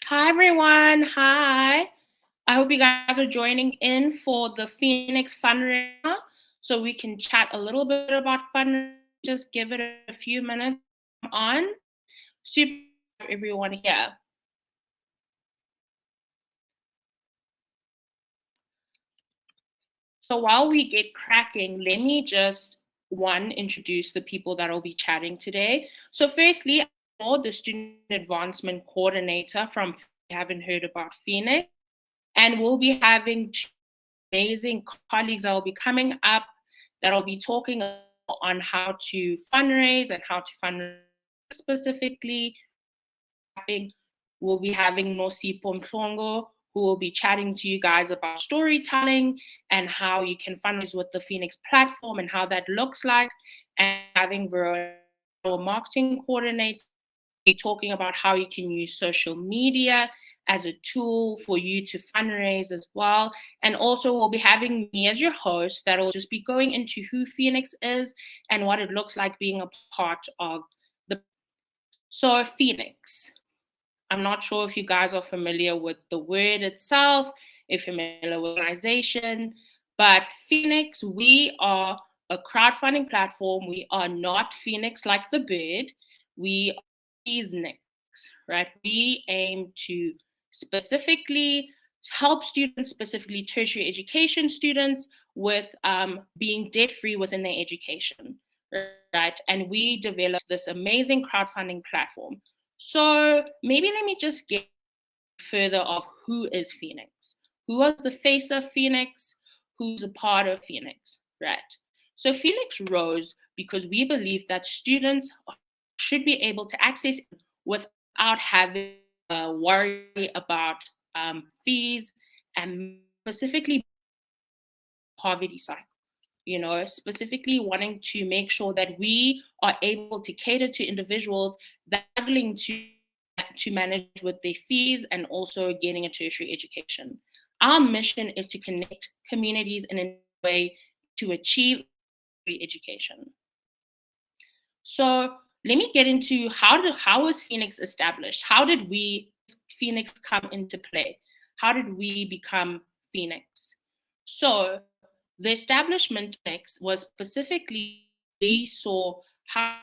Hi, everyone. Hi. I hope you guys are joining in for the Feenix fundraiser so we can chat a little bit about fundraising. Just give it a few minutes on. Super everyone here. So while we get cracking, let me just introduce the people that will be chatting today. So firstly, I'm the student advancement coordinator from haven't heard about Feenix, and we'll be having two amazing colleagues that will be coming up that will be talking on how to fundraise and how to fundraise specifically. We'll be having Nosipho Mhlongo, who will be chatting to you guys about storytelling and how you can fundraise with the Feenix platform and how that looks like. And having Veronica, our marketing coordinator, be talking about how you can use social media as a tool for you to fundraise as well. And also, we'll be having me as your host that will just be going into who Feenix is and what it looks like being a part of the. So, Feenix. I'm not sure if you guys are familiar with the word itself, if you're familiar with organization, but Feenix, we are a crowdfunding platform. We are not Phoenix like the bird. We are Phoenix, right? We aim to specifically help students, specifically tertiary education students, with being debt free within their education, right? And we developed this amazing crowdfunding platform. So maybe let me just get further of who is Feenix. Who was the face of Feenix? Who's a part of Feenix, right? So Feenix rose because we believe that students should be able to access it without having a worry about fees and specifically poverty cycle. Specifically wanting to make sure that we are able to cater to individuals that are struggling to manage with their fees and also getting a tertiary education. Our mission is to connect communities in a way to achieve free education. So let me get into how was Feenix established? How did Feenix come into play? How did we become Feenix? So the establishment was specifically we saw how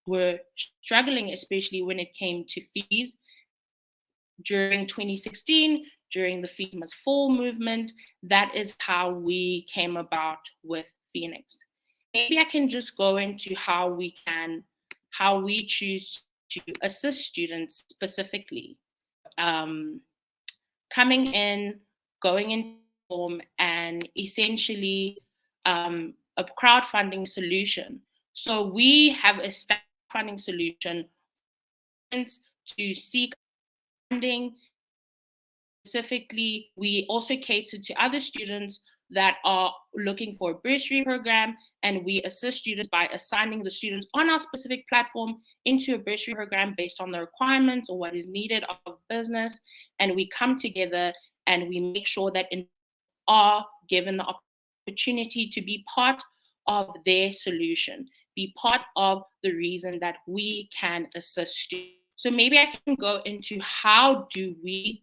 were struggling, especially when it came to fees during 2016, during the Fees Must Fall movement. That is how we came about with Feenix. Maybe I can just go into how we choose to assist students specifically. Coming in, going in form, and essentially a crowdfunding solution. So we have a funding solution to seek funding. Specifically, we also cater to other students that are looking for a bursary program, and we assist students by assigning the students on our specific platform into a bursary program based on the requirements or what is needed of business. And we come together and we make sure that are given the opportunity to be part of their solution, be part of the reason that we can assist students. So maybe I can go into how do we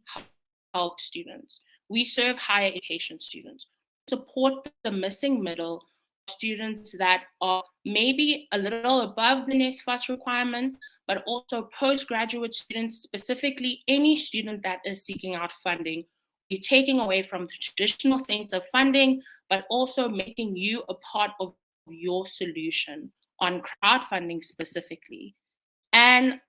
help students. We serve higher education students, support the missing middle students that are maybe a little above the NSFAS requirements, but also postgraduate students, specifically any student that is seeking out funding. We're taking away from the traditional sense of funding, but also making you a part of your solution on crowdfunding specifically. And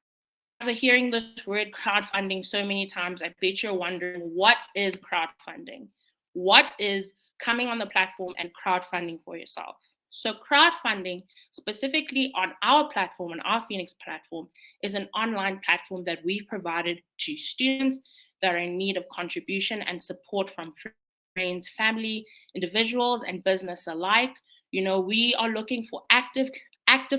as I'm hearing this word crowdfunding so many times, I bet you're wondering, what is crowdfunding? What is coming on the platform and crowdfunding for yourself? So crowdfunding, specifically on our platform, on our Feenix platform, is an online platform that we've provided to students that are in need of contribution and support from friends, family, individuals, and business alike. We are looking for active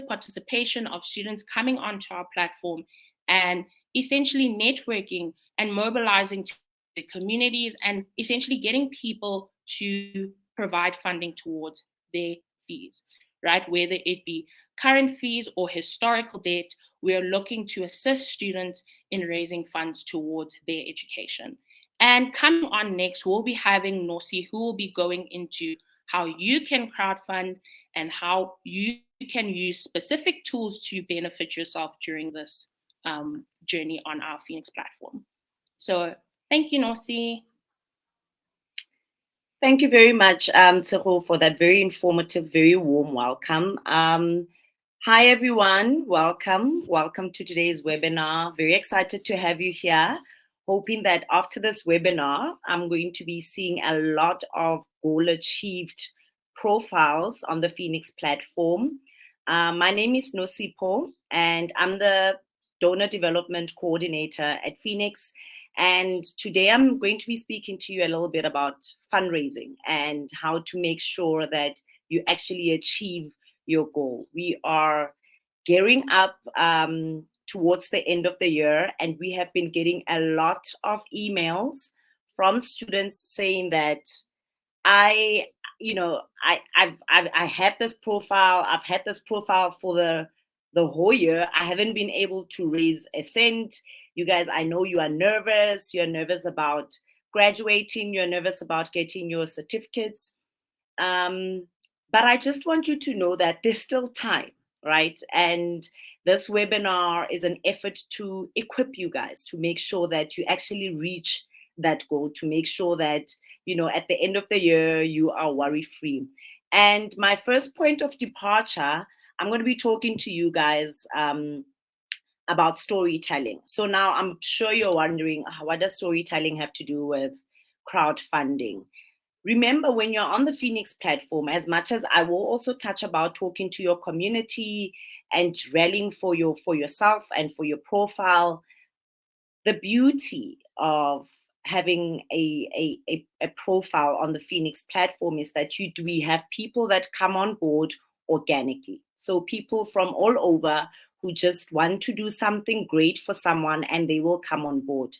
participation of students coming onto our platform and essentially networking and mobilizing to the communities and essentially getting people to provide funding towards their fees, right? Whether it be current fees or historical debt, we are looking to assist students in raising funds towards their education. And coming on next, we'll be having Nosi, who will be going into how you can crowdfund and how you can use specific tools to benefit yourself during this journey on our Feenix platform. So thank you, Nosi. Thank you very much, Tseho, for that very informative, very warm welcome. Hi, everyone. Welcome. Welcome to today's webinar. Very excited to have you here. Hoping that after this webinar, I'm going to be seeing a lot of goal achieved profiles on the Feenix platform. My name is Nosipo, and I'm the Donor Development Coordinator at Feenix. And today I'm going to be speaking to you a little bit about fundraising and how to make sure that you actually achieve your goal. We are gearing up towards the end of the year, and we have been getting a lot of emails from students saying that I have this profile. I've had this profile for the whole year. I haven't been able to raise a cent. You guys, I know you are nervous. You're nervous about graduating. You're nervous about getting your certificates. But I just want you to know that there's still time, right? And this webinar is an effort to equip you guys to make sure that you actually reach that goal, to make sure that, at the end of the year, you are worry-free. And my first point of departure, I'm going to be talking to you guys about storytelling. So now I'm sure you're wondering, what does storytelling have to do with crowdfunding? Remember, when you're on the Feenix platform, as much as I will also touch about talking to your community and rallying for yourself and for your profile, the beauty of having a profile on the Feenix platform is that we have people that come on board organically. So people from all over who just want to do something great for someone, and they will come on board.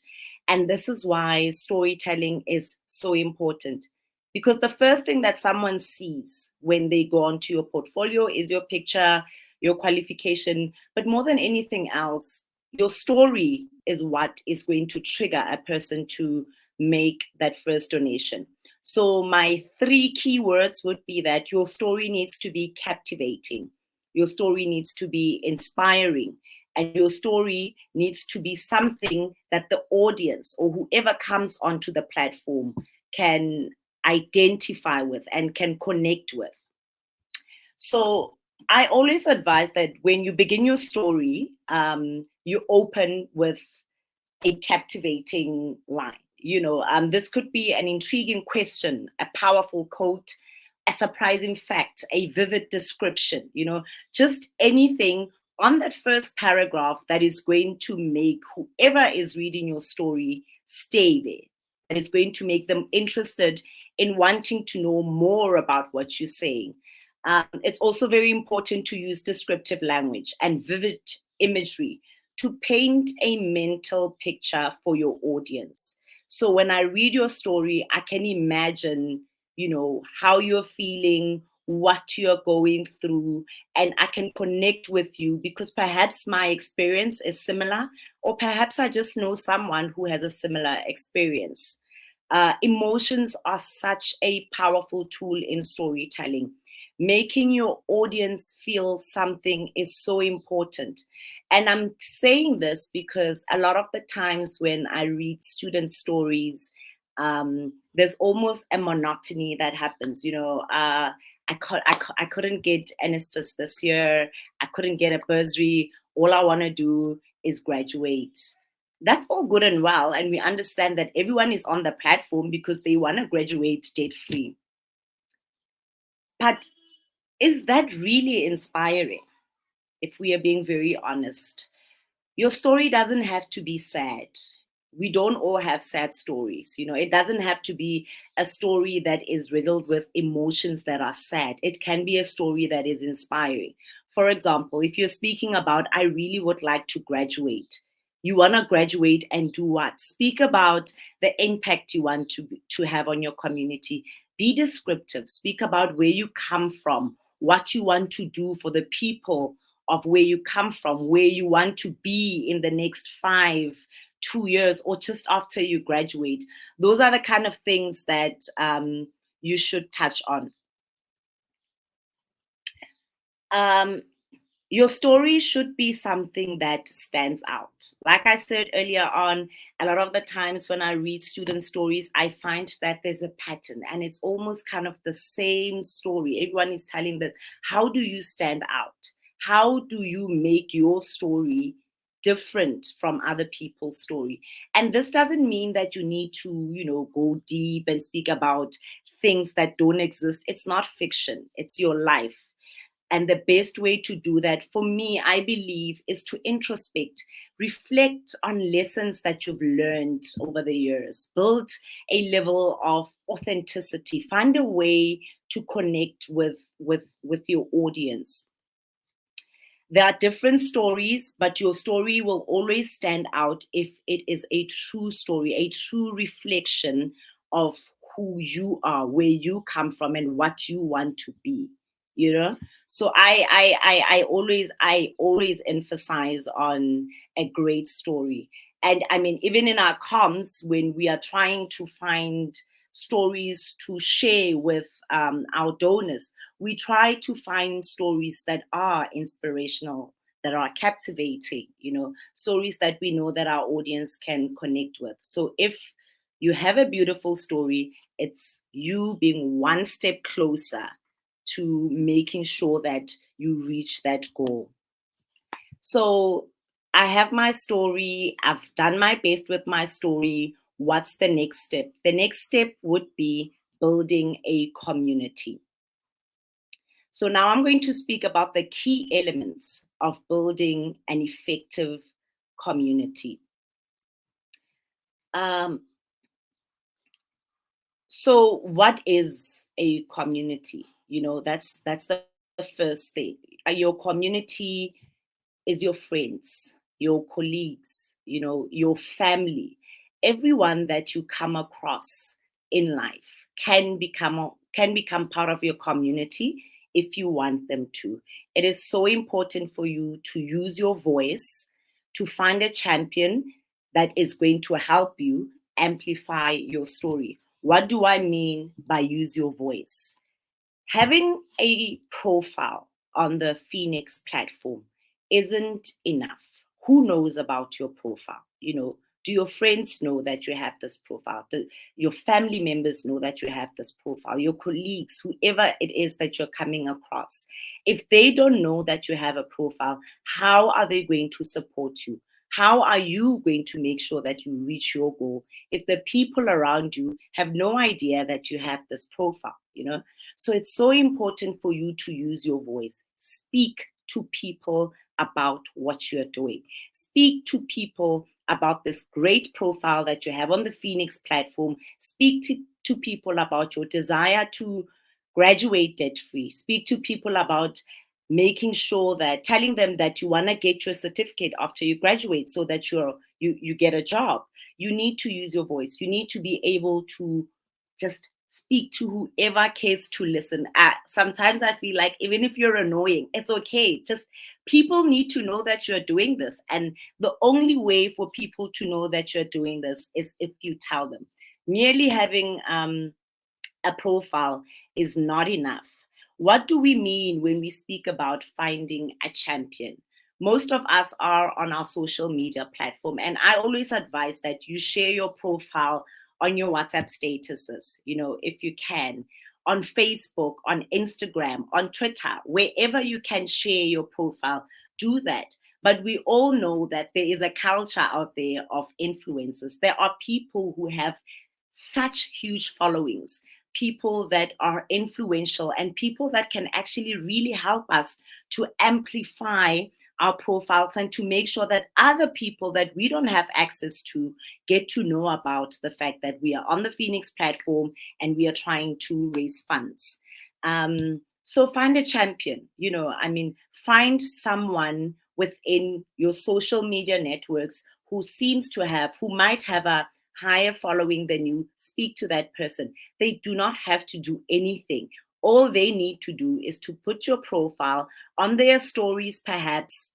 And this is why storytelling is so important. Because the first thing that someone sees when they go onto your portfolio is your picture, your qualification, but more than anything else, your story is what is going to trigger a person to make that first donation. So my 3 key words would be that your story needs to be captivating, your story needs to be inspiring, and your story needs to be something that the audience or whoever comes onto the platform can identify with and can connect with. So I always advise that when you begin your story, you open with a captivating line. This could be an intriguing question, a powerful quote, a surprising fact, a vivid description, just anything on that first paragraph that is going to make whoever is reading your story stay there, that is going to make them interested in wanting to know more about what you're saying. It's also very important to use descriptive language and vivid imagery to paint a mental picture for your audience. So when I read your story, I can imagine, how you're feeling, what you're going through, and I can connect with you because perhaps my experience is similar, or perhaps I just know someone who has a similar experience. Emotions are such a powerful tool in storytelling. Making your audience feel something is so important. And I'm saying this because a lot of the times when I read student stories, there's almost a monotony that happens. I couldn't get NSFAS this year. I couldn't get a bursary. All I want to do is graduate. That's all good and well. And we understand that everyone is on the platform because they want to graduate debt-free. But is that really inspiring? If we are being very honest, your story doesn't have to be sad. We don't all have sad stories. It doesn't have to be a story that is riddled with emotions that are sad. It can be a story that is inspiring. For example, if you're speaking about, I really would like to graduate. You want to graduate and do what? Speak about the impact you want to have on your community. Be descriptive. Speak about where you come from, what you want to do for the people of where you come from, where you want to be in the next 5, 2 years, or just after you graduate. Those are the kind of things that you should touch on. Your story should be something that stands out. Like I said earlier on, a lot of the times when I read student stories, I find that there's a pattern and it's almost kind of the same story. Everyone is telling that. How do you stand out? How do you make your story different from other people's story? And this doesn't mean that you need to, go deep and speak about things that don't exist. It's not fiction. It's your life. And the best way to do that, for me, I believe, is to introspect, reflect on lessons that you've learned over the years, build a level of authenticity, find a way to connect with your audience. There are different stories, but your story will always stand out if it is a true story, a true reflection of who you are, where you come from, and what you want to be. So I always emphasize on a great story. And I mean, even in our comms, when we are trying to find stories to share with our donors, we try to find stories that are inspirational, that are captivating, stories that we know that our audience can connect with. So if you have a beautiful story, it's you being one step closer to making sure that you reach that goal. So I have my story. I've done my best with my story. What's the next step? The next step would be building a community. So now I'm going to speak about the key elements of building an effective community. So what is a community? That's the first thing. Your community is your friends, your colleagues, your family. Everyone that you come across in life can become part of your community if you want them to. It is so important for you to use your voice to find a champion that is going to help you amplify your story. What do I mean by use your voice? Having a profile on the Feenix platform isn't enough. Who knows about your profile? Do your friends know that you have this profile? Do your family members know that you have this profile? Your colleagues, whoever it is that you're coming across. If they don't know that you have a profile, how are they going to support you? How are you going to make sure that you reach your goal if the people around you have no idea that you have this profile? So it's so important for you to use your voice. Speak to people about what you're doing. Speak to people about this great profile that you have on the Feenix platform. Speak to people about your desire to graduate debt-free. Speak to people about telling them that you want to get your certificate after you graduate so that you get a job. You need to use your voice. You need to be able to just speak to whoever cares to listen. Sometimes I feel like even if you're annoying, it's okay. Just people need to know that you're doing this. And the only way for people to know that you're doing this is if you tell them. Merely having a profile is not enough. What do we mean when we speak about finding a champion? Most of us are on our social media platform, and I always advise that you share your profile on your WhatsApp statuses, if you can, on Facebook, on Instagram, on Twitter, wherever you can share your profile, do that. But we all know that there is a culture out there of influencers. There are people who have such huge followings, people that are influential, and people that can actually really help us to amplify our profiles and to make sure that other people that we don't have access to get to know about the fact that we are on the Feenix platform and we are trying to raise funds. So find a champion, find someone within your social media networks who might have a higher following than you. Speak to that person. They do not have to do anything. All they need to do is to put your profile on their stories, perhaps,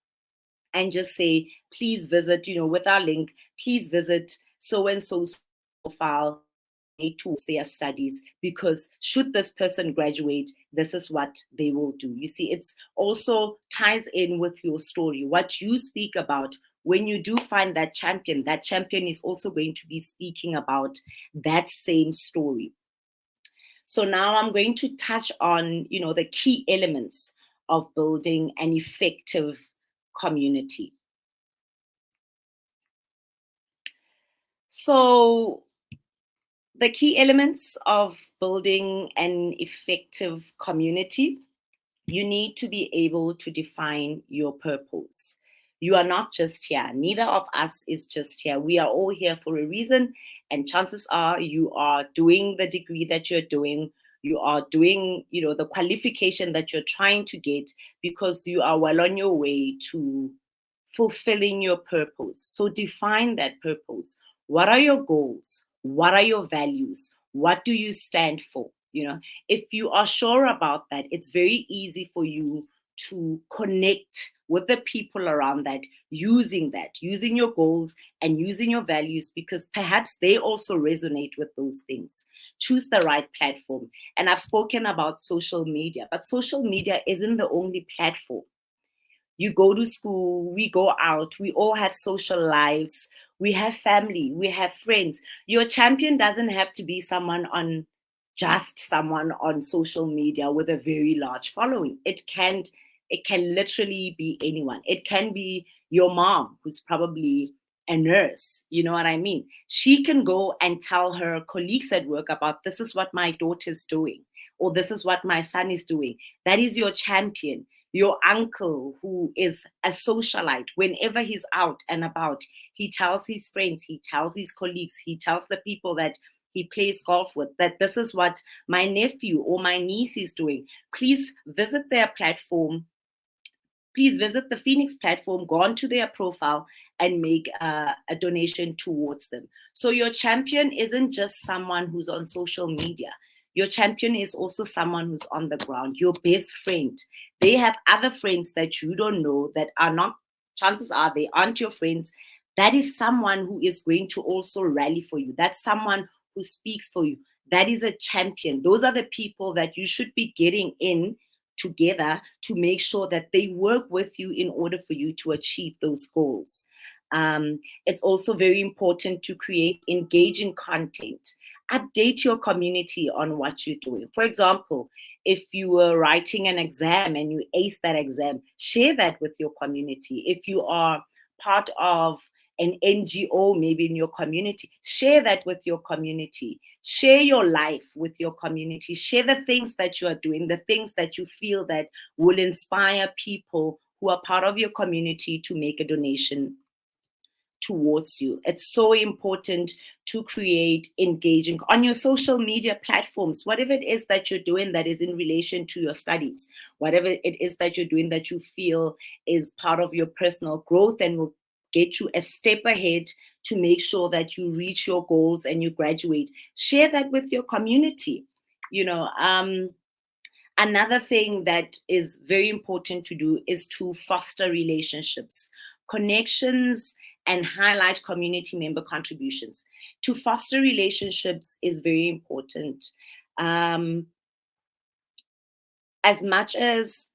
and just say, please visit, with our link, please visit so-and-so's profile towards their studies, because should this person graduate, this is what they will do. You see, it's also ties in with your story. What you speak about, when you do find that champion is also going to be speaking about that same story. So now I'm going to touch on, the key elements of building an effective community. So the key elements of building an effective community: you need to be able to define your purpose. You are not just here. Neither of us is just here. We are all here for a reason. And chances are you are doing the degree that you're doing. You are doing, the qualification that you're trying to get because you are well on your way to fulfilling your purpose. So define that purpose. What are your goals? What are your values? What do you stand for? If you are sure about that, it's very easy for you to connect with the people around that, using your goals and using your values, because perhaps they also resonate with those things. Choose the right platform. And I've spoken about social media, but social media isn't the only platform. You go to school, we go out, we all have social lives, we have family, we have friends. Your champion doesn't have to be someone on social media with a very large following. It can literally be anyone. It can be your mom, who's probably a nurse. You know what I mean? She can go and tell her colleagues at work about, this is what my daughter's doing, or this is what my son is doing. That is your champion. Your uncle, who is a socialite, whenever he's out and about, he tells his friends, he tells his colleagues, he tells the people that he plays golf with, that this is what my nephew or my niece is doing. Please visit their platform. Please visit the Feenix platform, go onto their profile and make a donation towards them. So your champion isn't just someone who's on social media. Your champion is also someone who's on the ground, your best friend. They have other friends that you don't know that are not, chances are they aren't your friends. That is someone who is going to also rally for you. That's someone who speaks for you. That is a champion. Those are the people that you should be getting in together to make sure that they work with you in order for you to achieve those goals. It's also very important to create engaging content. Update your community on what you're doing. For example, if you were writing an exam and you aced that exam, share that with your community. If you are part of an NGO, maybe in your community, share that with your community. Share your life with your community. Share the things that you are doing, the things that you feel that will inspire people who are part of your community to make a donation towards you. It's so important to create engaging on your social media platforms, whatever it is that you're doing that is in relation to your studies, whatever it is that you're doing that you feel is part of your personal growth and will get you a step ahead to make sure that you reach your goals and you graduate. Share that with your community. Another thing that is very important to do is to foster relationships, connections, and highlight community member contributions. To foster relationships is very important. As much as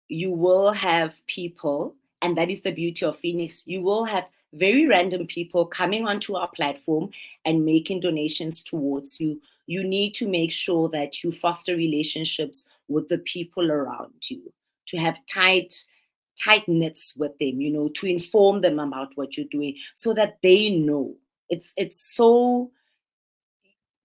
you will have people, and that is the beauty of Feenix, you will have very random people coming onto our platform and making donations towards you. You need to make sure that you foster relationships with the people around you, to have tight knits with them, to inform them about what you're doing so that they know. It's so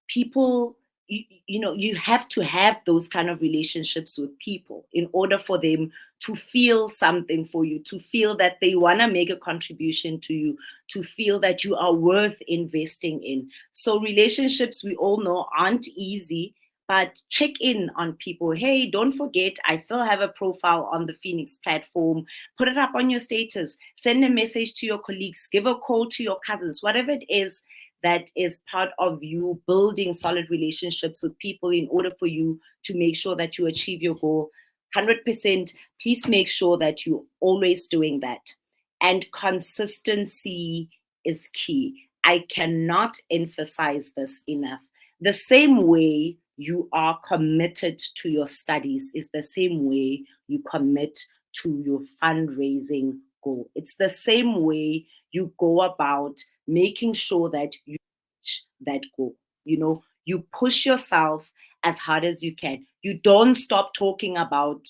people, you have to have those kind of relationships with people in order for them to feel something for you, to feel that they want to make a contribution to you, to feel that you are worth investing in. So relationships, we all know, aren't easy, but check in on people. Hey, don't forget, I still have a profile on the Feenix platform. Put it up on your status. Send a message to your colleagues. Give a call to your cousins. Whatever it is that is part of you building solid relationships with people in order for you to make sure that you achieve your goal, 100%, please make sure that you're always doing that. And consistency is key. I cannot emphasize this enough. The same way you are committed to your studies is the same way you commit to your fundraising goal. It's the same way you go about making sure that you reach that goal. You know, you push yourself as hard as you can. You don't stop talking about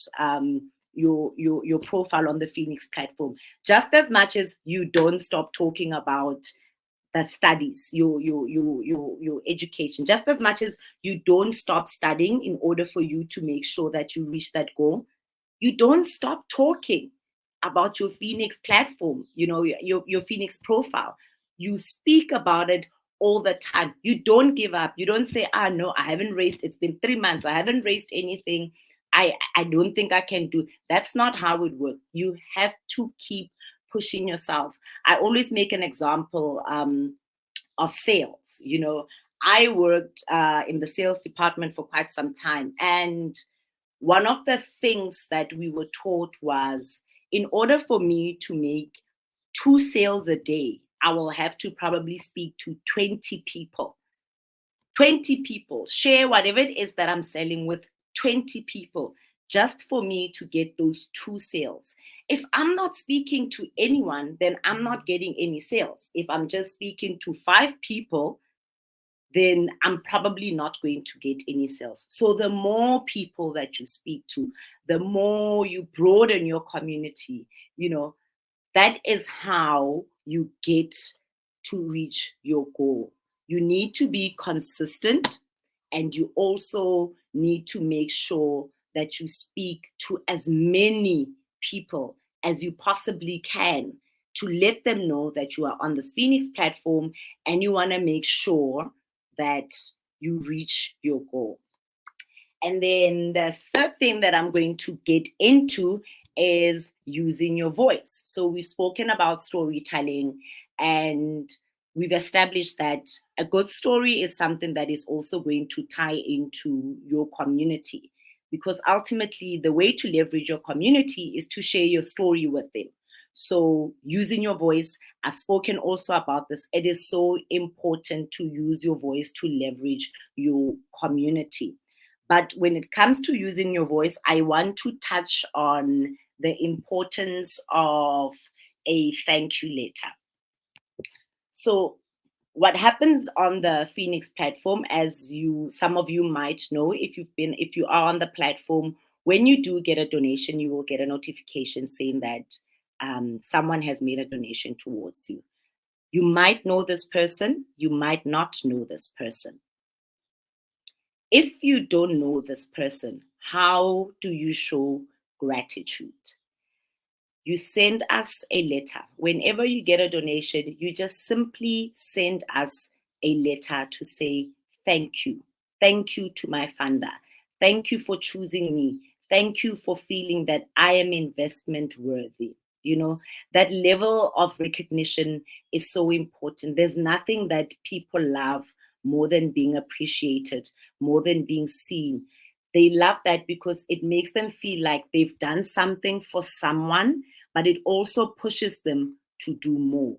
your profile on the Feenix platform, just as much as you don't stop talking about the studies, your education, just as much as you don't stop studying in order for you to make sure that you reach that goal. You don't stop talking about your Feenix platform, you know, your Feenix profile. You speak about it all the time. You don't give up. You don't say, no, I haven't raised, it's been 3 months, I haven't raised anything. I don't think I can do. That's not how it works. You have to keep pushing yourself. I always make an example of sales. You know, I worked in the sales department for quite some time, and one of the things that we were taught was, in order for me to make 2 sales a day, I will have to probably speak to 20 people. 20 people, share whatever it is that I'm selling with 20 people, just for me to get those 2 sales. If I'm not speaking to anyone, then I'm not getting any sales. If I'm just speaking to 5 people, then I'm probably not going to get any sales. So the more people that you speak to, the more you broaden your community, you know, that is how you get to reach your goal. You need to be consistent, and you also need to make sure that you speak to as many people as you possibly can to let them know that you are on this Feenix platform and you want to make sure that you reach your goal. And then the third thing that I'm going to get into is using your voice. So we've spoken about storytelling, and we've established that a good story is something that is also going to tie into your community, because ultimately the way to leverage your community is to share your story with them. So using your voice, I've spoken also about this. It is so important to use your voice to leverage your community. But when it comes to using your voice, I want to touch on the importance of a thank you letter. So what happens on the Feenix platform, as some of you might know, if you are on the platform, when you do get a donation, you will get a notification saying that someone has made a donation towards you. You might know this person, you might not know this person. If you don't know this person, how do you show gratitude? You send us a letter. Whenever you get a donation, you just simply send us a letter to say, thank you. Thank you to my funder. Thank you for choosing me. Thank you for feeling that I am investment worthy. You know, that level of recognition is so important. There's nothing that people love more than being appreciated, more than being seen. They love that because it makes them feel like they've done something for someone, but it also pushes them to do more.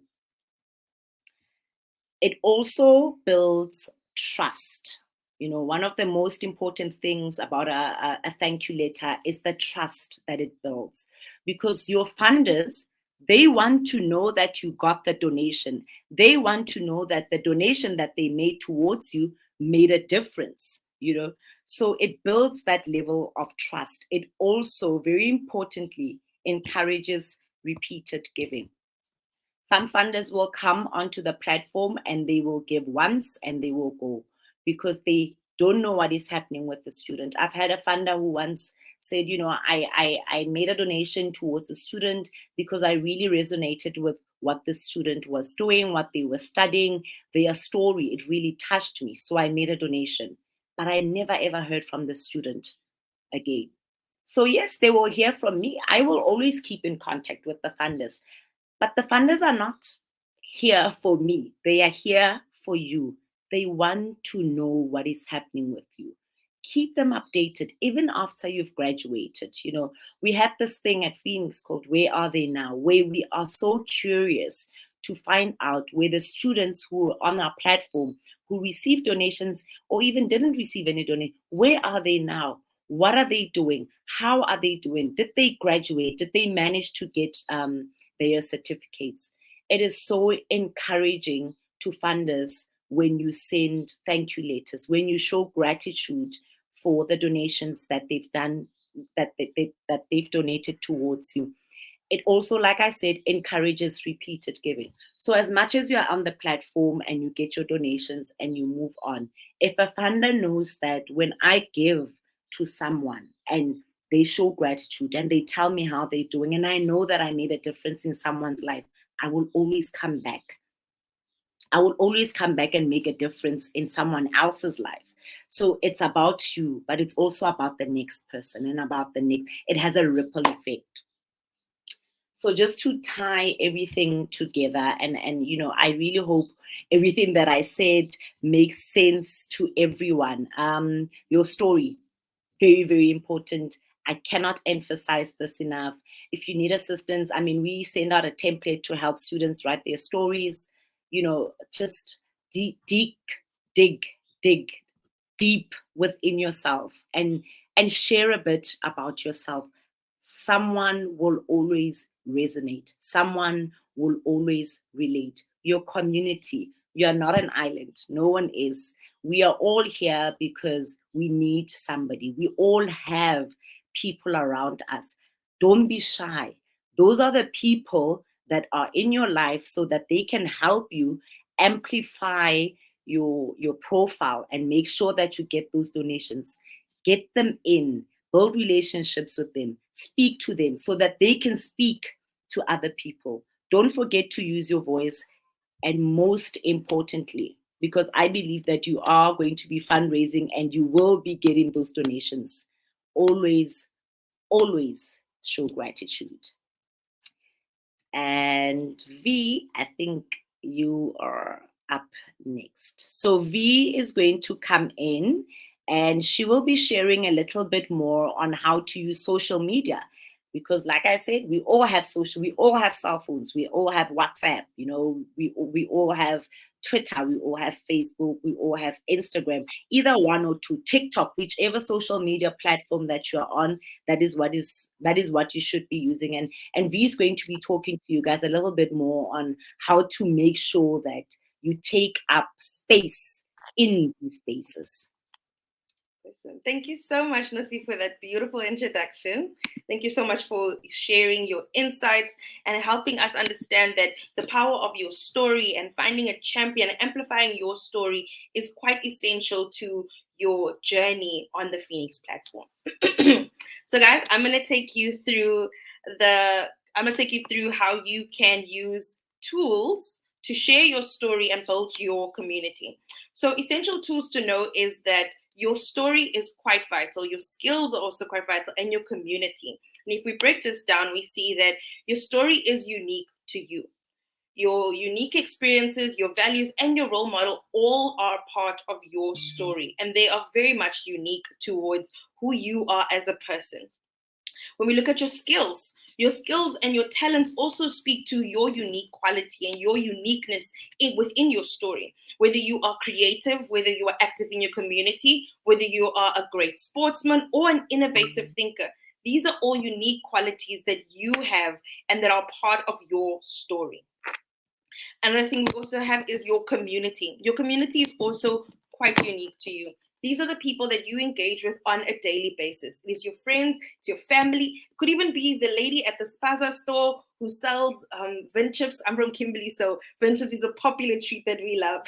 It also builds trust. You know, one of the most important things about a thank you letter is the trust that it builds, because your funders, they want to know that you got the donation. They want to know that the donation that they made towards you made a difference, you know. So it builds that level of trust. It also, very importantly, encourages repeated giving. Some funders will come onto the platform and they will give once and they will go because they don't know what is happening with the student. I've had a funder who once said, you know, I made a donation towards a student because I really resonated with what the student was doing, what they were studying, their story. It really touched me. So I made a donation. But I never ever heard from the student again. So yes, they will hear from me. I will always keep in contact with the funders. But the funders are not here for me. They are here for you. They want to know what is happening with you. Keep them updated even after you've graduated. We have this thing at Feenix called Where Are They Now, where we are so curious to find out where the students who are on our platform, who received donations or even didn't receive any donation, where are they now? What are they doing? How are they doing? Did they graduate? Did they manage to get their certificates? It is so encouraging to funders when you send thank you letters, when you show gratitude for the donations that they've done, that they've donated towards you. It also, like I said, encourages repeated giving. So as much as you're on the platform and you get your donations and you move on, if a funder knows that when I give to someone and they show gratitude and they tell me how they're doing, and I know that I made a difference in someone's life, I will always come back. I will always come back and make a difference in someone else's life. So it's about you, but it's also about the next person and about the next. It has a ripple effect. So just to tie everything together, and I really hope everything that I said makes sense to everyone. Your story, very, very important. I cannot emphasize this enough. If you need assistance, we send out a template to help students write their stories. Just dig deep within yourself and share a bit about yourself. Someone will always resonate. Someone will always relate. Your community, you are not an island. No one is. We are all here because we need somebody. We all have people around us. Don't be shy. Those are the people that are in your life so that they can help you amplify your profile and make sure that you get those donations. Get them in, build relationships with them, speak to them so that they can speak to other people. Don't forget to use your voice. And most importantly, because I believe that you are going to be fundraising and you will be getting those donations, always show gratitude. And V, I think you are up next. So V is going to come in and she will be sharing a little bit more on how to use social media. Because like I said, we all have we all have cell phones, we all have WhatsApp, we all have Twitter, we all have Facebook, we all have Instagram, either one or two, TikTok, whichever social media platform that you're on, that is what you should be using. And V is going to be talking to you guys a little bit more on how to make sure that you take up space in these spaces. Thank you so much, Nasi, for that beautiful introduction. Thank you so much for sharing your insights and helping us understand that the power of your story and finding a champion, amplifying your story is quite essential to your journey on the Feenix platform. So guys, I'm going to take you through how you can use tools to share your story and build your community. So essential tools to know is that your story is quite vital. Your skills are also quite vital, and your community. And if we break this down, we see that your story is unique to you. Your unique experiences, your values, and your role model all are part of your story. And they are very much unique towards who you are as a person. When we look at your skills and your talents also speak to your unique quality and your uniqueness within your story. Whether you are creative, whether you are active in your community, whether you are a great sportsman or an innovative thinker, these are all unique qualities that you have and that are part of your story. Another thing we also have is your community. Your community is also quite unique to you. These are the people that you engage with on a daily basis. It's your friends, it's your family. It could even be the lady at the Spaza store who sells Vin chips. I'm from Kimberley, so Vin chips is a popular treat that we love.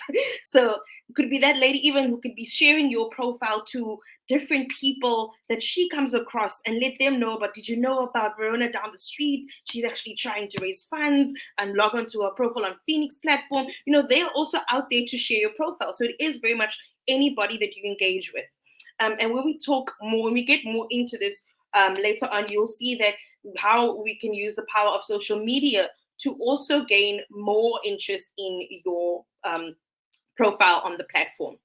So it could be that lady even who could be sharing your profile to different people that she comes across and let them know about, did you know about Verona down the street? She's actually trying to raise funds, and log on to her profile on Feenix platform. They're also out there to share your profile. So it is very much anybody that you engage with. And when we get more into this later on, you'll see that how we can use the power of social media to also gain more interest in your profile on the platform.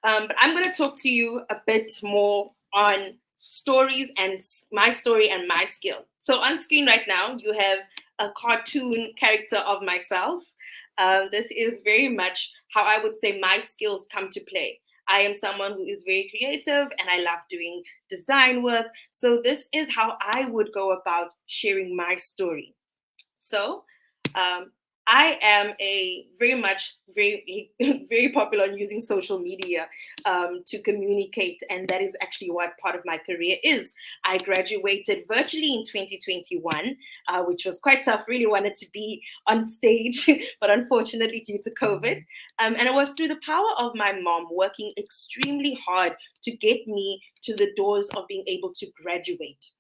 But I'm going to talk to you a bit more on stories and my story and my skill. So on screen right now, you have a cartoon character of myself. This is very much how I would say my skills come to play. I am someone who is very creative and I love doing design work. So this is how I would go about sharing my story. So I am very popular on using social media to communicate, and that is actually what part of my career is. I graduated virtually in 2021, which was quite tough. Really wanted to be on stage, but unfortunately due to COVID. And it was through the power of my mom working extremely hard to get me to the doors of being able to graduate.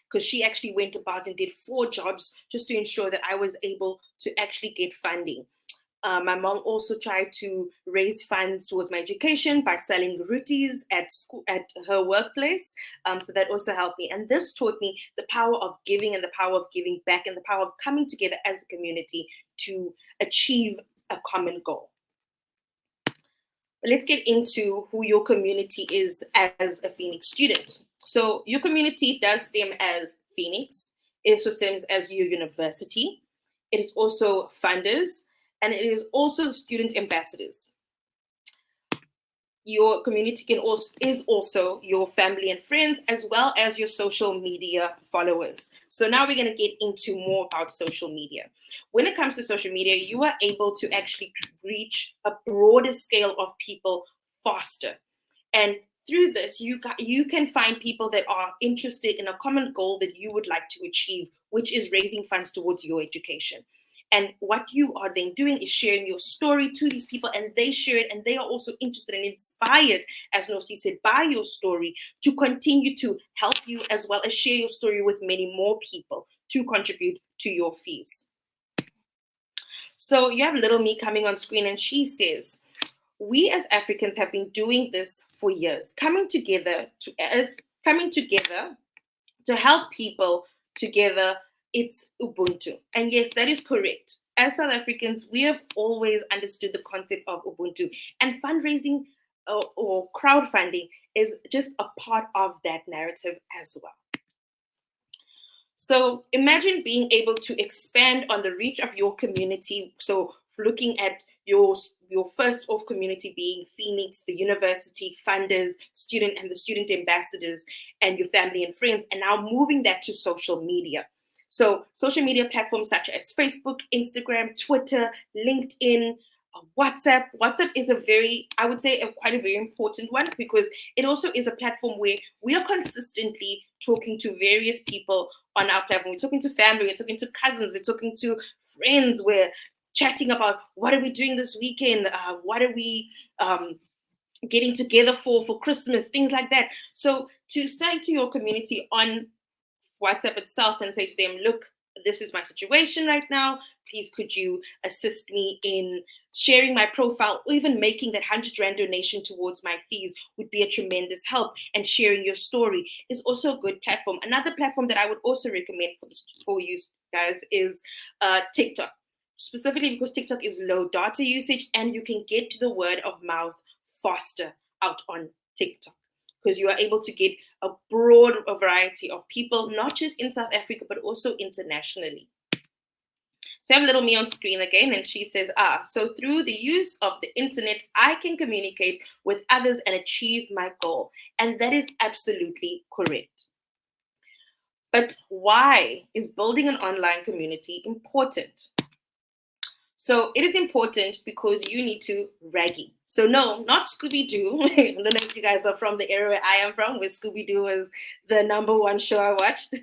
Because she actually went about and did 4 jobs just to ensure that I was able to actually get funding. My mom also tried to raise funds towards my education by selling rotis at school, at her workplace. So that also helped me. And this taught me the power of giving and the power of giving back and the power of coming together as a community to achieve a common goal. But let's get into who your community is as a Feenix student. So your community does stem as Feenix. It also stems as your university. It is also funders, and it is also student ambassadors. Your community is also your family and friends, as well as your social media followers. So now we're going to get into more about social media. When it comes to social media, you are able to actually reach a broader scale of people faster. And through this, you can find people that are interested in a common goal that you would like to achieve, which is raising funds towards your education. And what you are then doing is sharing your story to these people, and they share it, and they are also interested and inspired, as Nosi said, by your story to continue to help you, as well as share your story with many more people to contribute to your fees. So you have little me coming on screen, and she says, we as Africans have been doing this for years, coming together to help people together. It's Ubuntu. And yes, that is correct. As South Africans, we have always understood the concept of Ubuntu, and fundraising or crowdfunding is just a part of that narrative as well. So imagine being able to expand on the reach of your community. So looking at your first off community being Feenix, the university, funders, student, and the student ambassadors, and your family and friends, and now moving that to social media. So social media platforms such as Facebook, Instagram, Twitter, LinkedIn, WhatsApp. WhatsApp is quite a very important one, because it also is a platform where we are consistently talking to various people on our platform. We're talking to family, we're talking to cousins, we're talking to friends, we're chatting about what are we doing this weekend, what are we getting together for Christmas, things like that. So to say to your community on WhatsApp itself and say to them, look, this is my situation right now. Please, could you assist me in sharing my profile, or even making that 100 Rand donation towards my fees would be a tremendous help. And sharing your story is also a good platform. Another platform that I would also recommend for you guys is TikTok, specifically because TikTok is low data usage and you can get to the word of mouth faster out on TikTok, because you are able to get a broad variety of people, not just in South Africa, but also internationally. So I have little me on screen again, and she says, so through the use of the internet, I can communicate with others and achieve my goal. And that is absolutely correct. But why is building an online community important? So it is important because you need to raggy. So no, not Scooby-Doo. I don't know if you guys are from the area where I am from, where Scooby-Doo was the #1 show I watched.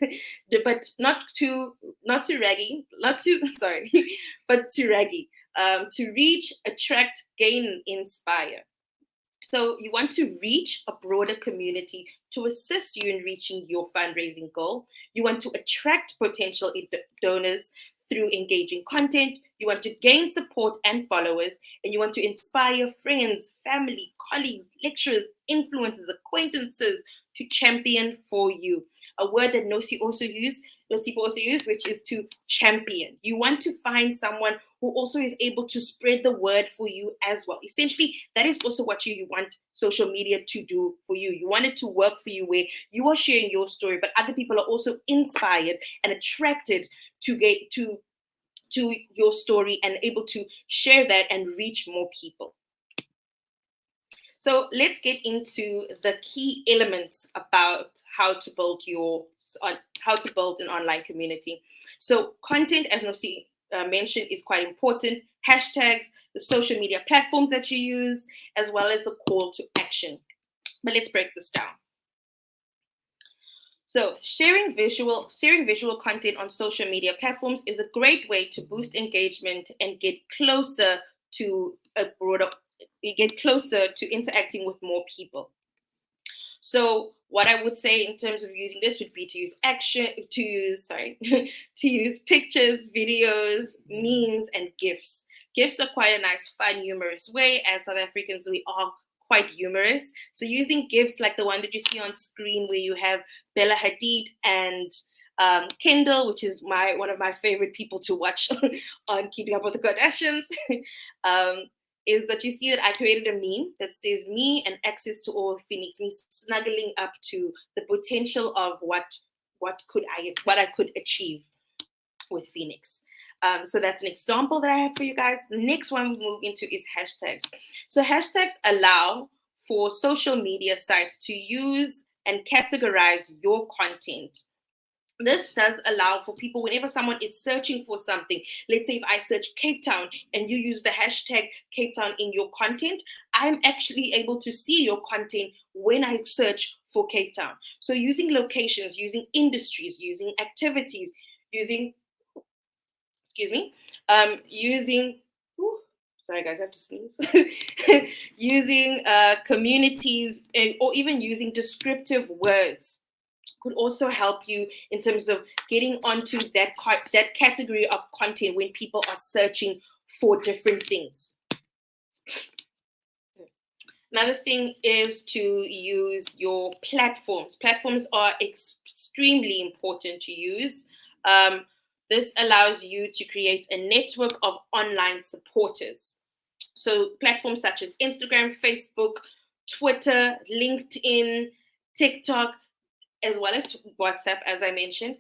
But not to raggy, but to raggy. To reach, attract, gain, inspire. So you want to reach a broader community to assist you in reaching your fundraising goal. You want to attract potential donors through engaging content. You want to gain support and followers, and you want to inspire friends, family, colleagues, lecturers, influencers, acquaintances to champion for you. A word that Nosi also used most people also use, which is to champion. You want to find someone who also is able to spread the word for you as well. Essentially, that is also what you want social media to do for you. You want it to work for you, where you are sharing your story, but other people are also inspired and attracted to get to your story and able to share that and reach more people. So let's get into the key elements about how to build an online community. So content, as Nosi mentioned, is quite important. Hashtags, the social media platforms that you use, as well as the call to action. But let's break this down. So sharing visual content on social media platforms is a great way to boost engagement and get closer to interacting with more people. So what I would say in terms of using this would be to use to use pictures, videos, memes, and GIFs. GIFs are quite a nice, fun, humorous way. As South Africans, we are quite humorous. So using GIFs like the one that you see on screen, where you have Bella Hadid and Kendall, which is one of my favorite people to watch on Keeping Up with the Kardashians, is that you see that I created a meme that says me and access to all Feenix, me snuggling up to the potential of what I could achieve with Feenix. So that's an example that I have for you guys. The next one we move into is hashtags. So hashtags allow for social media sites to use and categorize your content. This does allow for people, whenever someone is searching for something, let's say if I search Cape Town and you use the hashtag Cape Town in your content, I'm actually able to see your content when I search for Cape Town. So using locations, using industries, using activities, using sorry guys, I have to sneeze. Using communities, or even using descriptive words could also help you in terms of getting onto that category of content when people are searching for different things. Another thing is to use your platforms. Platforms are extremely important to use. This allows you to create a network of online supporters. So platforms such as Instagram, Facebook, Twitter, LinkedIn, TikTok, as well as WhatsApp, as I mentioned.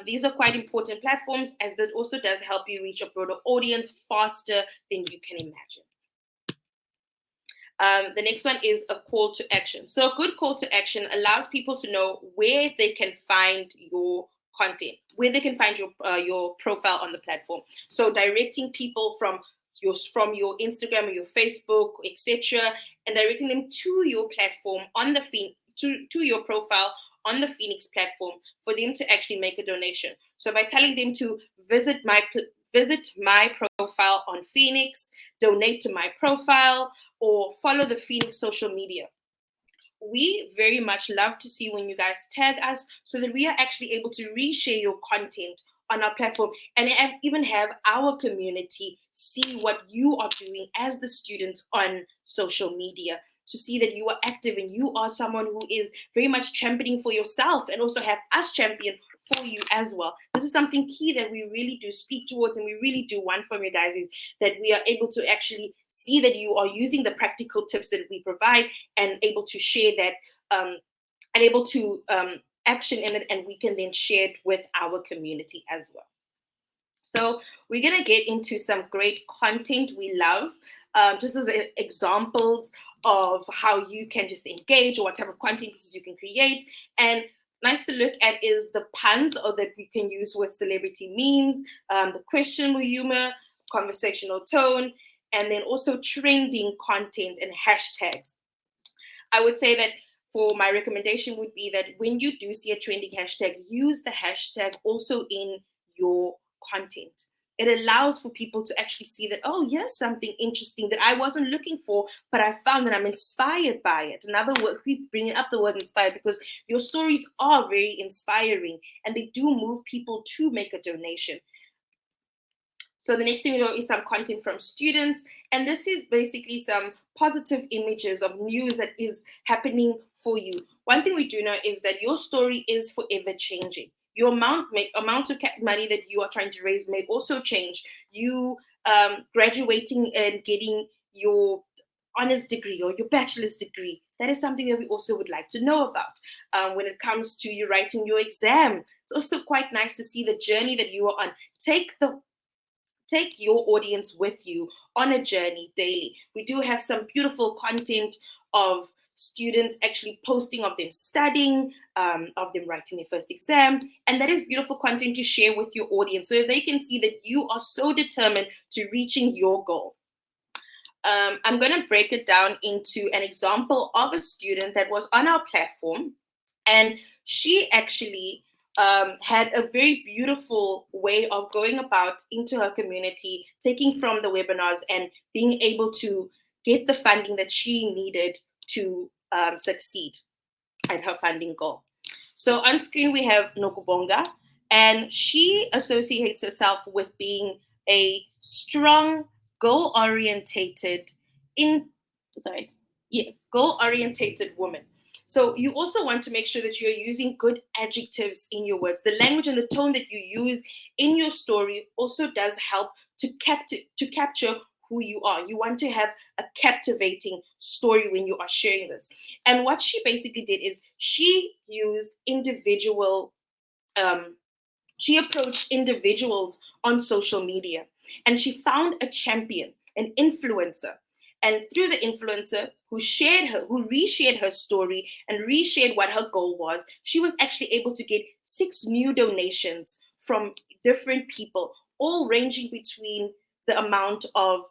These are quite important platforms, as that also does help you reach a broader audience faster than you can imagine. The next one is a call to action. So a good call to action allows people to know where they can find your content, where they can find your profile on the platform. So directing people from your Instagram or your Facebook, etc., and directing them to your platform on the to your profile on the Feenix platform for them to actually make a donation. So by telling them to visit my profile on Feenix, donate to my profile, or follow the Feenix social media. We very much love to see when you guys tag us, so that we are actually able to reshare your content on our platform and even have our community see what you are doing as the students on social media, to see that you are active and you are someone who is very much championing for yourself, and also have us champion for you as well. This is something key that we really do speak towards, and we really do want from you guys, is that we are able to actually see that you are using the practical tips that we provide and able to share that and able to action in it, and we can then share it with our community as well. So we're going to get into some great content we love, just as examples of how you can just engage, or what type of content you can create. And nice to look at is the puns, or that we can use with celebrity memes, the questionable humor, conversational tone, and then also trending content and hashtags. I would say that for my recommendation would be that when you do see a trending hashtag, use the hashtag also in your content. It allows for people to actually see that, oh, here's something interesting that I wasn't looking for, but I found that I'm inspired by it. In other words, we bring up the word inspired, because your stories are very inspiring and they do move people to make a donation. So the next thing is some content from students. And this is basically some positive images of news that is happening for you. One thing we do know is that your story is forever changing. your amount of money that you are trying to raise may also change. You graduating and getting your honors degree or your bachelor's degree, that is something that we also would like to know about. When it comes to you writing your exam, it's also quite nice to see the journey that you are on. Take your audience with you on a journey daily. We do have some beautiful content of students actually posting of them studying, of them writing their first exam. And that is beautiful content to share with your audience so they can see that you are so determined to reaching your goal. I'm going to break it down into an example of a student that was on our platform. And she actually had a very beautiful way of going about into her community, taking from the webinars and being able to get the funding that she needed to succeed at her funding goal. So on screen, we have Nokubonga, and she associates herself with being a strong, goal-orientated woman. So you also want to make sure that you're using good adjectives in your words. The language and the tone that you use in your story also does help to capture who you are. You want to have a captivating story when you are sharing this. And what she basically did is she approached individuals on social media, and she found a champion, an influencer. And through the influencer who reshared her story and reshared what her goal was, she was actually able to get 6 new donations from different people, all ranging between the amount of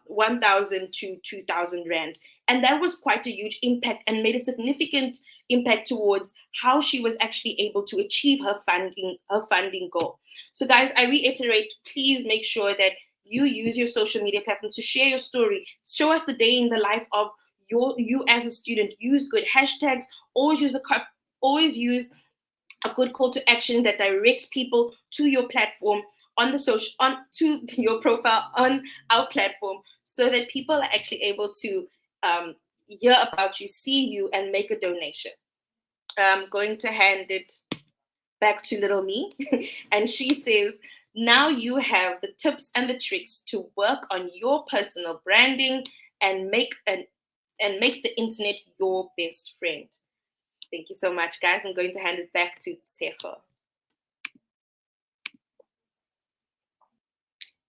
1,000 to 2,000 Rand. And that was quite a huge impact and made a significant impact towards how she was actually able to achieve her funding goal. So guys, I reiterate, please make sure that you use your social media platforms to share your story. Show us the day in the life of you as a student. Use good hashtags. Always use a good call to action that directs people to your platform to your profile on our platform, so that people are actually able to hear about you, see you, and make a donation. I'm going to hand it back to little me, and she says, now you have the tips and the tricks to work on your personal branding and make the internet your best friend. Thank you so much, guys. I'm going to hand it back to Tshepo.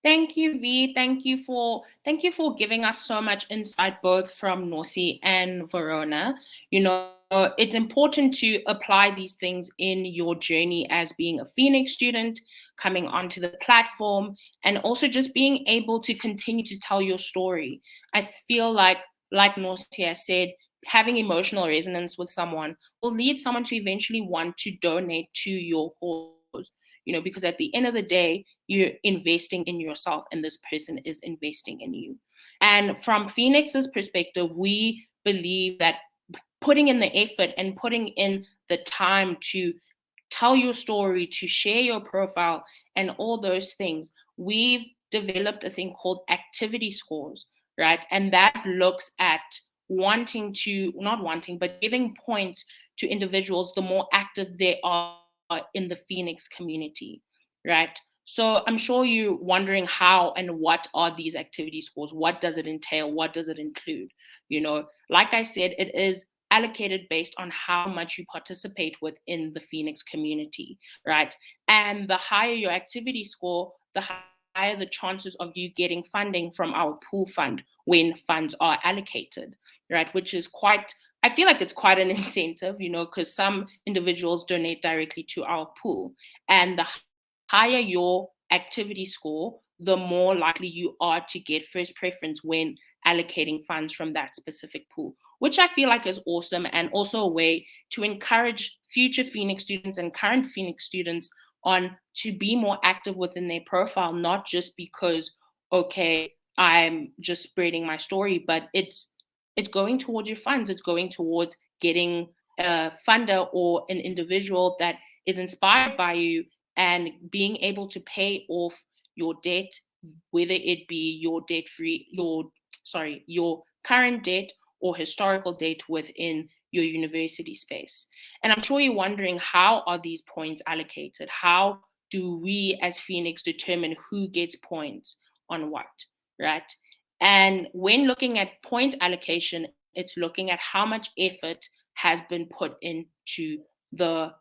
Thank you, V. Thank you for giving us so much insight, both from Nosi and Verona. It's important to apply these things in your journey as being a Feenix student, coming onto the platform, and also just being able to continue to tell your story. I feel like Nosi has said, having emotional resonance with someone will lead someone to eventually want to donate to your cause. Because at the end of the day, you're investing in yourself and this person is investing in you. And from Feenix's perspective, we believe that putting in the effort and putting in the time to tell your story, to share your profile and all those things, we've developed a thing called activity scores, right? And that looks at giving points to individuals the more active they are in the Feenix community, right? So I'm sure you're wondering how and what are these activity scores? What does it entail? What does it include? Like I said, it is allocated based on how much you participate within the Feenix community, right? And the higher your activity score, the higher the chances of you getting funding from our pool fund when funds are allocated, right? Which is I feel like it's quite an incentive, because some individuals donate directly to our pool. And the higher your activity score, the more likely you are to get first preference when allocating funds from that specific pool, which I feel like is awesome, and also a way to encourage future Feenix students and current Feenix students to be more active within their profile, not just because, okay, I'm just spreading my story, but it's going towards your funds. It's going towards getting a funder or an individual that is inspired by you and being able to pay off your debt, whether it be your current debt or historical debt within your university space. And I'm sure you're wondering, how are these points allocated? How do we as Feenix determine who gets points on what, right? And when looking at point allocation, it's looking at how much effort has been put into the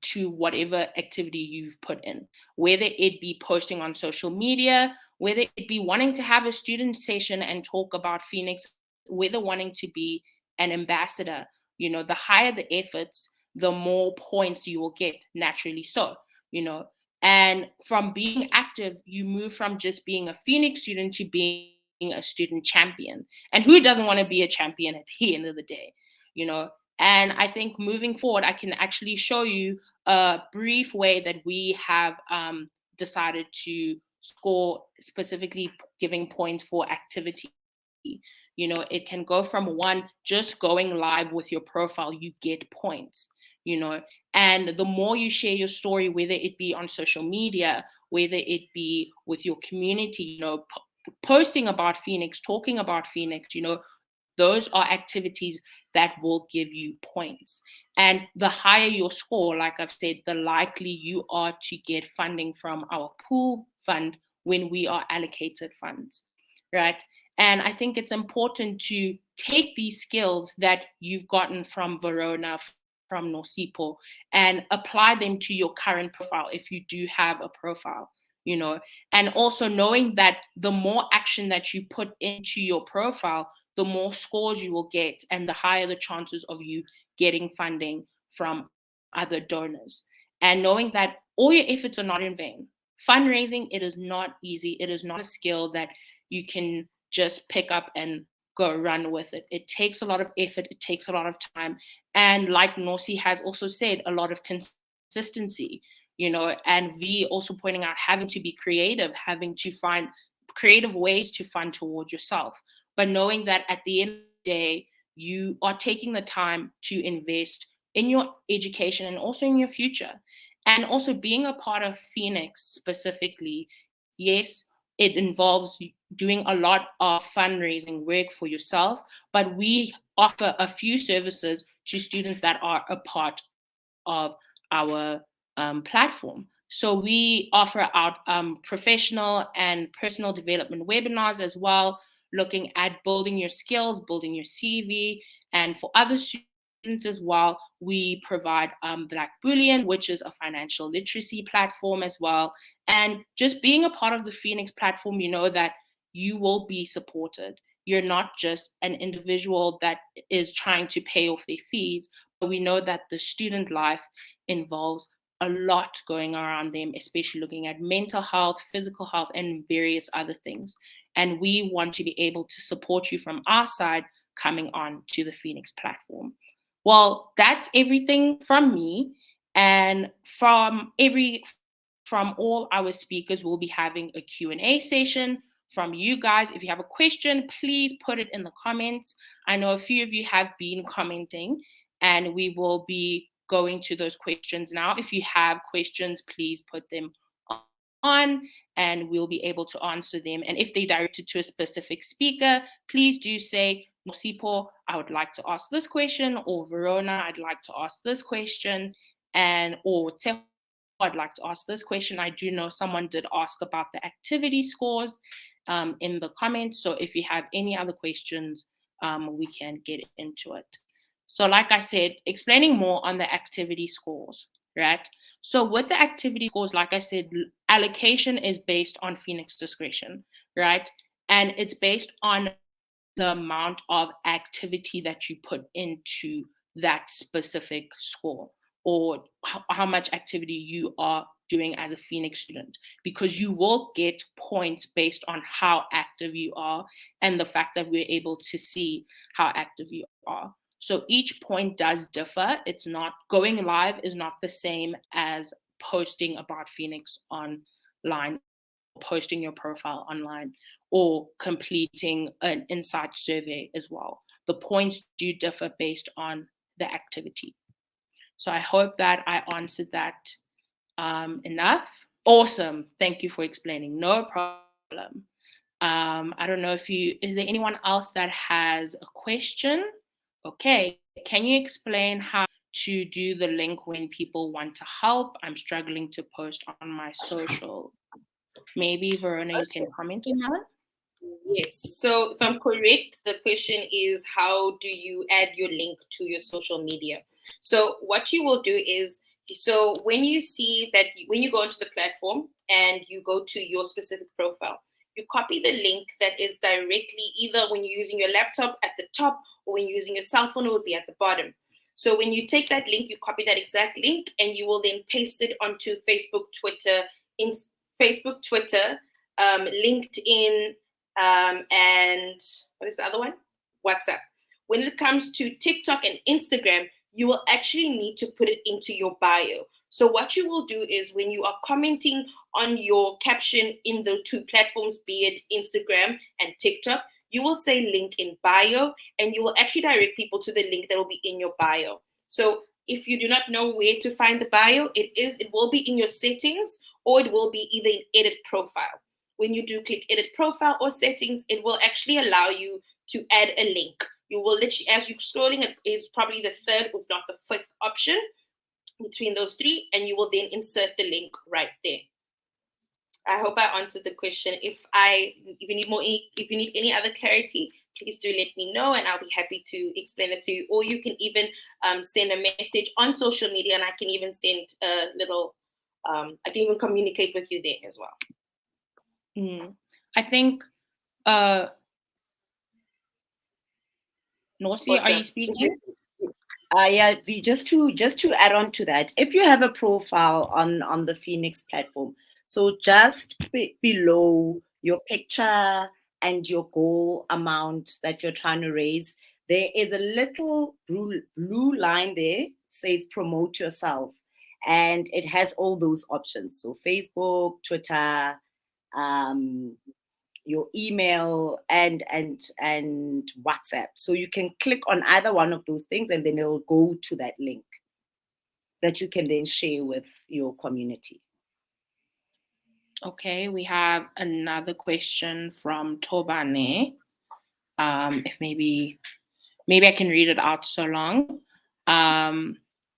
to whatever activity you've put in, whether it be posting on social media, whether it be wanting to have a student session and talk about Feenix, whether wanting to be an ambassador. The higher the efforts, the more points you will get, naturally so, and from being active, you move from just being a Feenix student to being a student champion. And who doesn't want to be a champion at the end of the day? And I think moving forward, I can actually show you a brief way that we have decided to score, specifically giving points for activity. It can go from one, just going live with your profile, you get points, and the more you share your story, whether it be on social media, whether it be with your community, posting about Feenix, talking about Feenix, those are activities that will give you points. And the higher your score, like I've said, the likely you are to get funding from our pool fund when we are allocated funds, right? And I think it's important to take these skills that you've gotten from Verona, from Nosipho, and apply them to your current profile if you do have a profile, and also knowing that the more action that you put into your profile, the more scores you will get and the higher the chances of you getting funding from other donors. And knowing that all your efforts are not in vain. Fundraising, it is not easy. It is not a skill that you can just pick up and go run with it. It takes a lot of effort. It takes a lot of time. And like Nosi has also said, a lot of consistency, and V also pointing out having to be creative, having to find creative ways to fund towards yourself. But knowing that at the end of the day, you are taking the time to invest in your education and also in your future. And also being a part of Feenix specifically, yes, it involves doing a lot of fundraising work for yourself, but we offer a few services to students that are a part of our platform. So we offer out professional and personal development webinars as well, looking at building your skills, building your CV, and for other students as well, we provide Black Bullion, which is a financial literacy platform as well. And just being a part of the Feenix platform, you know that you will be supported. You're not just an individual that is trying to pay off their fees, but we know that the student life involves a lot going around them, especially looking at mental health, physical health, and various other things. And we want to be able to support you from our side coming on to the Feenix platform. Well, that's everything from me. And from all our speakers, we'll be having a Q&A session from you guys. If you have a question, please put it in the comments. I know a few of you have been commenting, and we will be going to those questions now. If you have questions, please put them on and we'll be able to answer them. And if they're directed to a specific speaker, please do say, Nosipho, I would like to ask this question, or Verona, I'd like to ask this question, or Tseho, I'd like to ask this question. I do know someone did ask about the activity scores in the comments. So if you have any other questions, we can get into it. So like I said, explaining more on the activity scores, right? So with the activity scores, like I said, allocation is based on Feenix discretion, right? And it's based on the amount of activity that you put into that specific score, or how much activity you are doing as a Feenix student, because you will get points based on how active you are and the fact that we're able to see how active you are. So each point does differ. It's not, going live is not the same as posting about Feenix online, posting your profile online, or completing an insight survey as well. The points do differ based on the activity. So I hope that I answered that enough. Awesome. Thank you for explaining. No problem. I don't know if is there anyone else that has a question Okay, can you explain how to do the link when people want to help? I'm struggling to post on my social. Maybe Verona, you can comment on that. Yes. So if I'm correct, the question is how do you add your link to your social media? So what you will do is, so when you see that, when you go into the platform and you go to your specific profile, you copy the link that is directly either when you're using your laptop at the top, or when you're using your cell phone, it will be at the bottom. So when you take that link, you copy that exact link and you will then paste it onto Facebook, Twitter, in Facebook, Twitter, LinkedIn, and what is the other one? WhatsApp. When it comes to TikTok and Instagram, you will actually need to put it into your bio. So what you will do is when you are commenting on your caption in the two platforms, be it Instagram and TikTok, you will say link in bio, and you will actually direct people to the link that will be in your bio. So if you do not know where to find the bio, it will be in your settings, or it will be either in edit profile. When you do click edit profile or settings, it will actually allow you to add a link. You will literally, as you're scrolling, it is probably the third, if not the fifth option between those three, and you will then insert the link right there. I hope I answered the question. If you need more, if you need any other clarity, please do let me know, and I'll be happy to explain it to you. Or you can even send a message on social media, and I can even send a little. I can even communicate with you there as well. I think, Norsi, are you speaking? Yeah, just to add on to that, if you have a profile on the Feenix platform, so just below your picture and your goal amount that you're trying to raise, there is a little blue line there. It says promote yourself, and it has all those options. So Facebook, Twitter, your email, and WhatsApp. So you can click on either one of those things, and then it'll go to that link that you can then share with your community. Okay, we have another question from Tobane. If maybe I can read it out so long.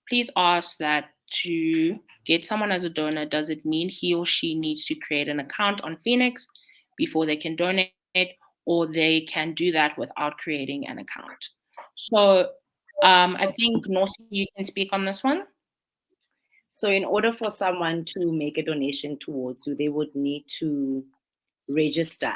Please ask that to get someone as a donor, does it mean he or she needs to create an account on Feenix before they can donate, or they can do that without creating an account? So I think, Norsi, you can speak on this one. So in order for someone to make a donation towards you, they would need to register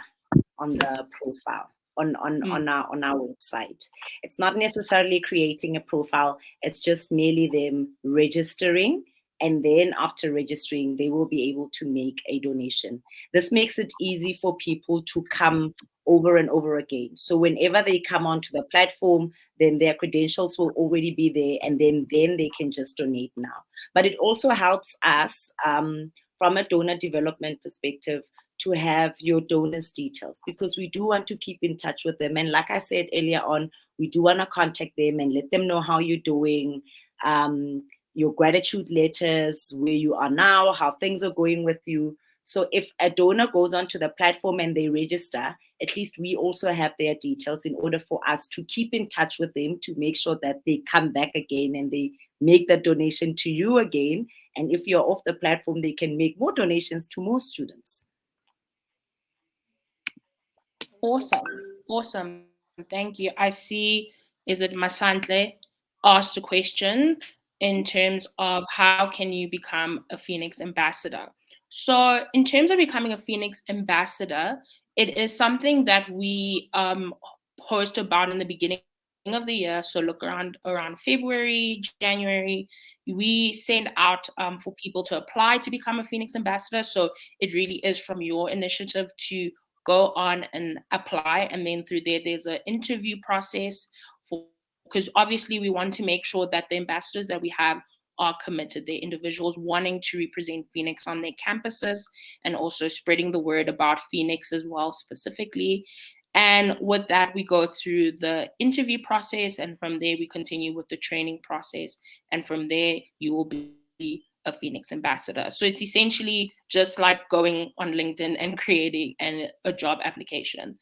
on the profile on our website. It's not necessarily creating a profile, it's just merely them registering, and then after registering they will be able to make a donation. This makes it easy for people to come over and over again. So whenever they come onto the platform, then their credentials will already be there, and then they can just donate now. But it also helps us from a donor development perspective to have your donors' details, because we do want to keep in touch with them. And like I said earlier on, we do want to contact them and let them know how you're doing, your gratitude letters, where you are now, how things are going with you. So if a donor goes onto the platform and they register, at least we also have their details in order for us to keep in touch with them, to make sure that they come back again and they make the donation to you again. And if you're off the platform, they can make more donations to more students. Awesome. Thank you. I see, is it Masantle asked a question in terms of how can you become a Feenix ambassador? So in terms of becoming a Feenix ambassador, it is something that we post about in the beginning of the year. So look around February, January, we send out for people to apply to become a Feenix ambassador. So it really is from your initiative to go on and apply, and then through there's an interview process, because obviously we want to make sure that the ambassadors that we have are committed. They're individuals wanting to represent Feenix on their campuses, and also spreading the word about Feenix as well specifically. And with that, we go through the interview process, and from there we continue with the training process, and from there you will be a Feenix ambassador. So it's essentially just like going on LinkedIn and creating a job application.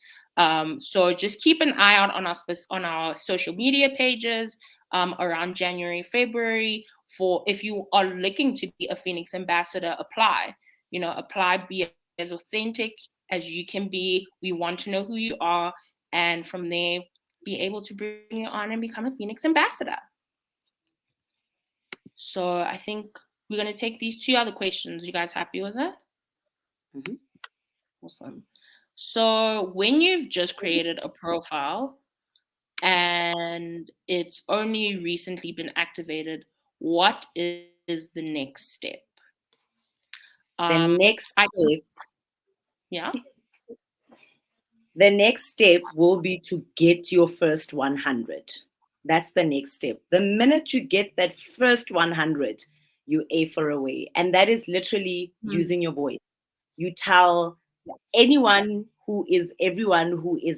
So just keep an eye out on our social media pages around January, February, for if you are looking to be a Feenix ambassador, apply. Apply, be as authentic as you can be. We want to know who you are, and from there, be able to bring you on and become a Feenix ambassador. So I think we're going to take these 2 other questions. You guys happy with that? Mm-hmm. Awesome. So when you've just created a profile and it's only recently been activated, what is the next step? The next step. Yeah. The next step will be to get your first 100. That's the next step. The minute you get that first 100, you A for away. And that is literally using your voice. You tell everyone who is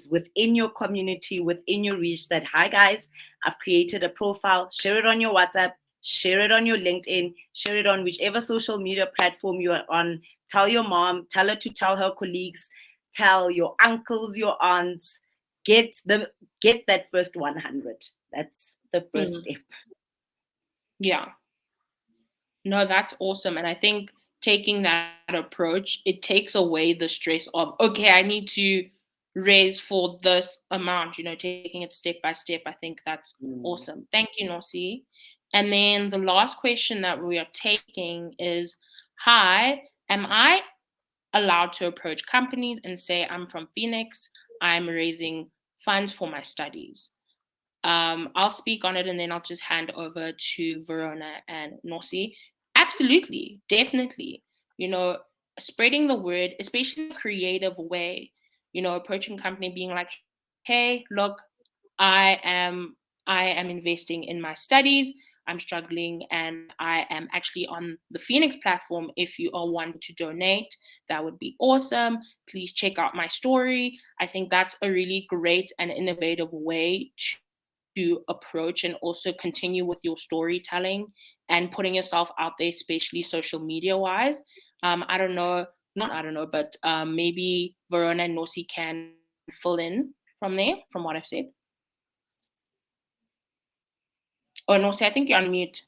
within your community, within your reach, that, hi guys, I've created a profile. Share it on your WhatsApp, share it on your LinkedIn, share it on whichever social media platform you are on. Tell your mom, tell her to tell her colleagues, tell your uncles, your aunts. Get that first 100. That's the first step. Yeah. No, that's awesome. And I think taking that approach, it takes away the stress of, okay, I need to raise for this amount, taking it step by step. I think that's awesome. Thank you, Nosi. And then the last question that we are taking is, hi, am I allowed to approach companies and say, I'm from Feenix, I'm raising funds for my studies? I'll speak on it and then I'll just hand over to Verona and Nosi. Absolutely, definitely. Spreading the word, especially in a creative way, approaching company being like, hey, look, I am investing in my studies. I'm struggling and I am actually on the Feenix platform. If you are wanting to donate, that would be awesome. Please check out my story. I think that's a really great and innovative way to approach and also continue with your storytelling and putting yourself out there, especially social media wise. But maybe Verona and Nosi can fill in from there, from what I've said. Oh, Nosi, I think you're on mute.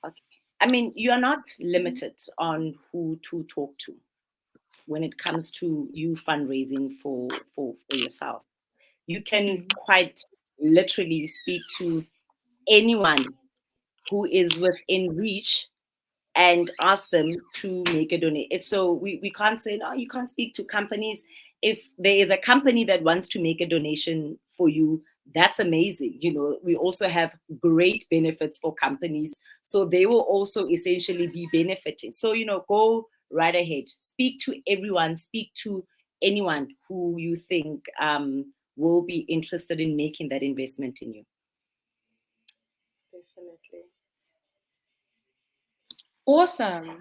Okay. I mean, you are not limited on who to talk to when it comes to you fundraising for yourself. You can quite literally speak to anyone who is within reach and ask them to make a donation. So we can't say, no, you can't speak to companies. If there is a company that wants to make a donation for you, that's amazing. We also have great benefits for companies. So they will also essentially be benefiting. So, go right ahead. Speak to everyone. Speak to anyone who you think will be interested in making that investment in you. Definitely. Awesome.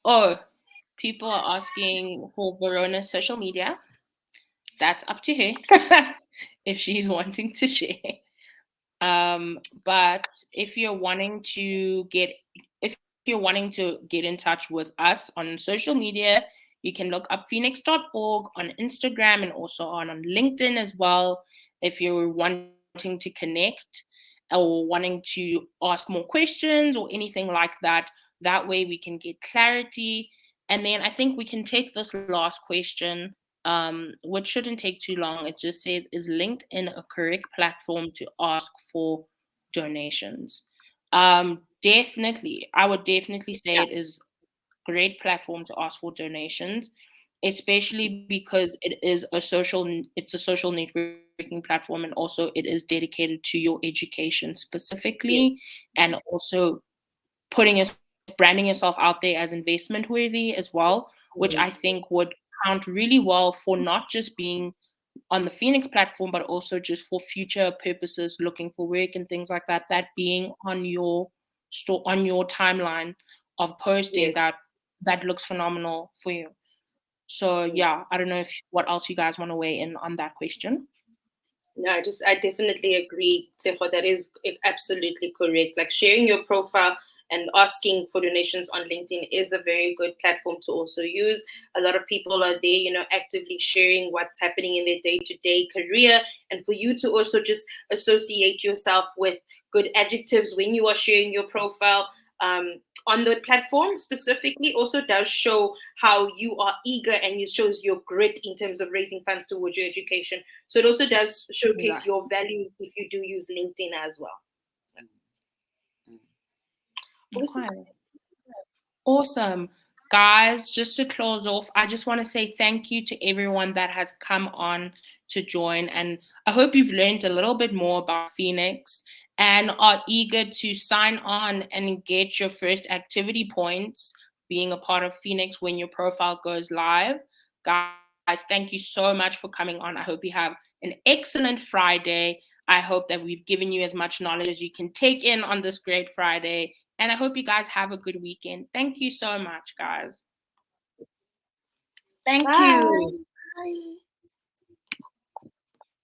Oh, people are asking for Verona's social media. That's up to her if she's wanting to share. But if you're wanting to get in touch with us on social media, you can look up feenix.org on Instagram and also on LinkedIn as well. If you're wanting to connect or wanting to ask more questions or anything like that, that way we can get clarity. And then I think we can take this last question, which shouldn't take too long. It just says, is LinkedIn a correct platform to ask for donations? Definitely. I would definitely say it is a great platform to ask for donations, especially because it's a social networking platform, and also it is dedicated to your education specifically, and also branding yourself out there as investment worthy as well, which I think would count really well for not just being on the Feenix platform, but also just for future purposes, looking for work and things like that, that being on your timeline of posting, that looks phenomenal for you. So yeah, I don't know what else you guys want to weigh in on that question. No, I definitely agree, Tseho. That is absolutely correct. Like sharing your profile and asking for donations on LinkedIn is a very good platform to also use. A lot of people are there, actively sharing what's happening in their day-to-day career. And for you to also just associate yourself with good adjectives when you are sharing your profile, on the platform specifically, also does show how you are eager, and it shows your grit in terms of raising funds towards your education. So it also does showcase Right. your values if you do use LinkedIn as well. Awesome. Okay. Awesome. Guys, just to close off, I just want to say thank you to everyone that has come on to join. And I hope you've learned a little bit more about Feenix and are eager to sign on and get your first activity points being a part of Feenix when your profile goes live. Guys, thank you so much for coming on. I hope you have an excellent Friday. I hope that we've given you as much knowledge as you can take in on this great Friday. And I hope you guys have a good weekend. Thank you so much, guys. Thank Bye. you. Bye.